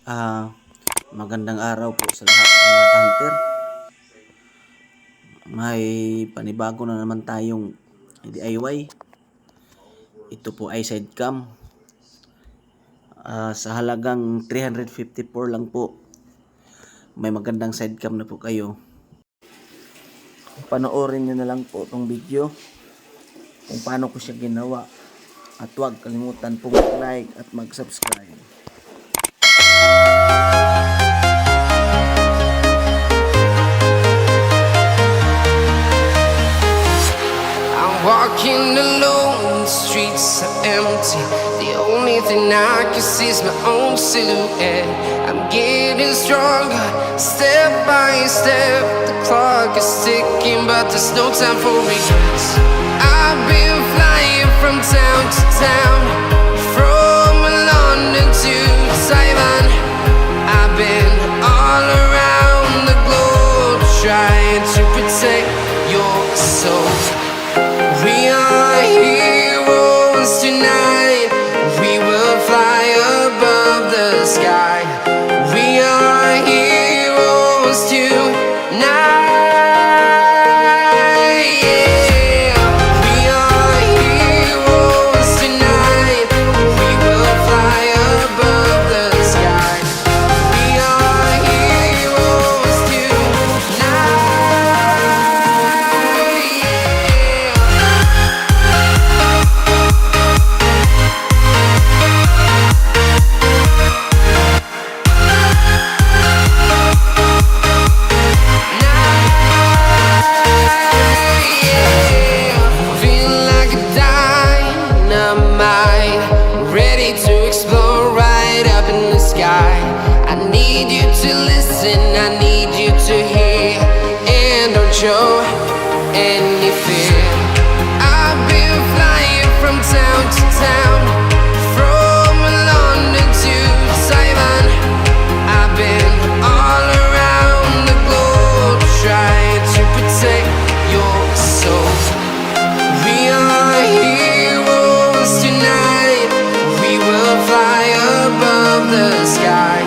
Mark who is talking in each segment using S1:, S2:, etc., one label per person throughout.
S1: Ah, Magandang araw po sa lahat mga hunter. May panibago na naman tayong DIY. Ito po ay side cam. Sa halagang 354 lang po. May magandang side cam na po kayo. Panoorin nyo na lang po itong video kung paano ko siya ginawa. At huwag kalimutan pong like at mag-subscribe.
S2: Walking alone, the streets are empty. The only thing I can see is my own silhouette. I'm getting stronger, step by step. The clock is ticking, but there's no time for regrets. I've been flying from town to town, from London to Taiwan. I've been all around the globe, trying to protect your soul. We are heroes tonight. We will fly above the sky. We are heroes tonight. Yeah. We are heroes tonight. We will fly above the sky. We are heroes tonight. I need you to hear, and don't show any fear. I've been flying from town to town, from London to Taiwan. I've been all around the globe, trying to protect your soul. We are heroes tonight. We will fly above the sky.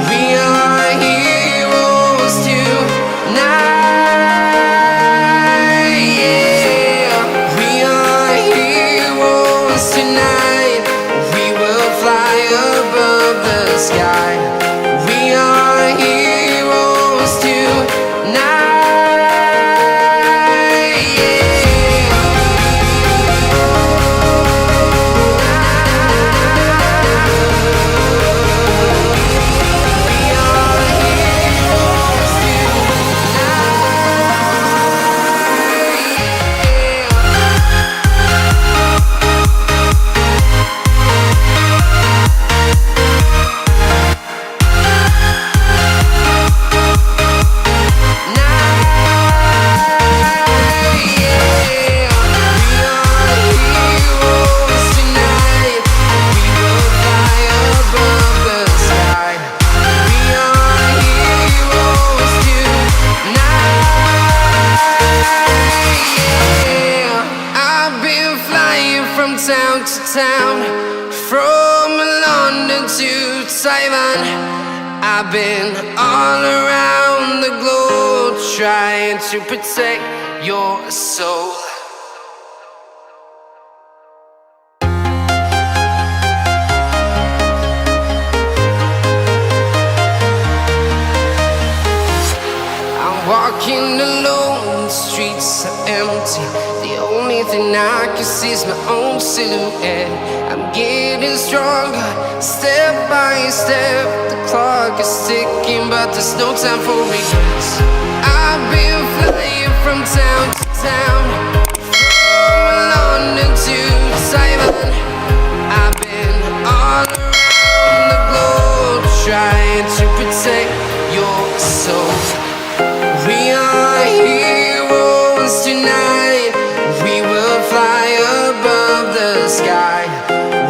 S2: We are heroes tonight. Yeah. We are heroes tonight. We will fly above the sky. We are heroes tonight. Town to town, from London to Taiwan. I've been all around the globe, trying to protect your soul. I'm walking alone, the streets are empty. The only thing I can see is my own silhouette. I'm getting stronger, step by step. The clock is ticking, but there's no time for regrets. I've been flying from town to town, from London to Taiwan. I've been all around the globe, trying to protect your soul. We are heroes tonight. We will fly above the sky.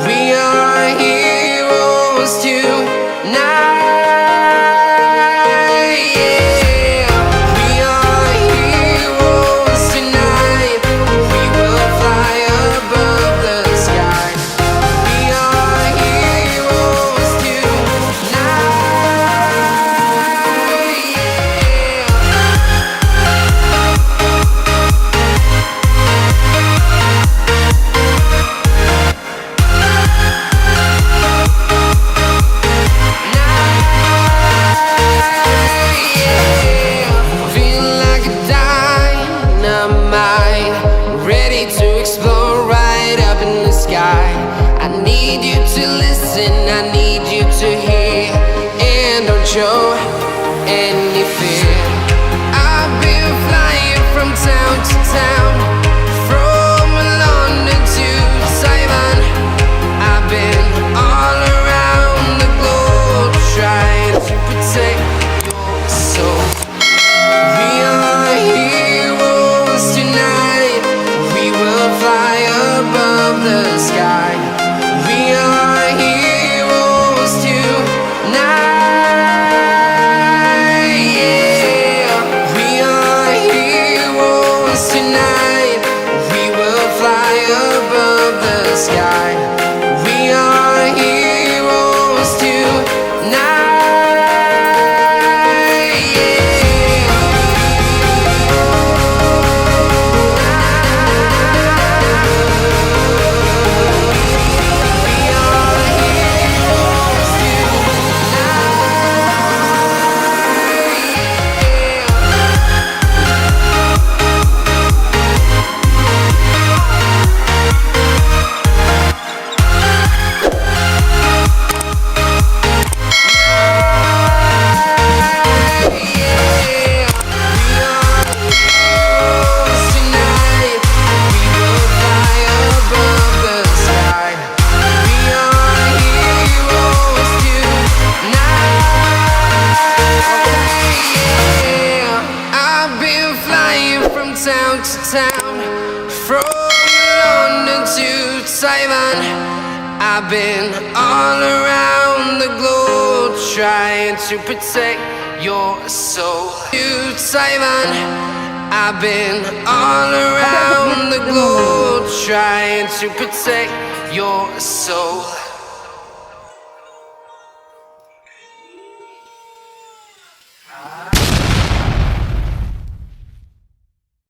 S2: We are heroes tonight. Yeah. We are heroes tonight. We will fly above the sky. We are heroes tonight. show any fear. I've been flying from town to town, from London to Taiwan. I've been all around the globe trying to protect your soul. We are heroes tonight. We will fly above the sky. We are heroes tonight. Yeah. We are heroes tonight. We will fly above the sky. We are heroes tonight. Town to town, from London to Taiwan. I've been all around the globe trying to protect your soul. To Taiwan, I've been all around the globe trying to protect your soul.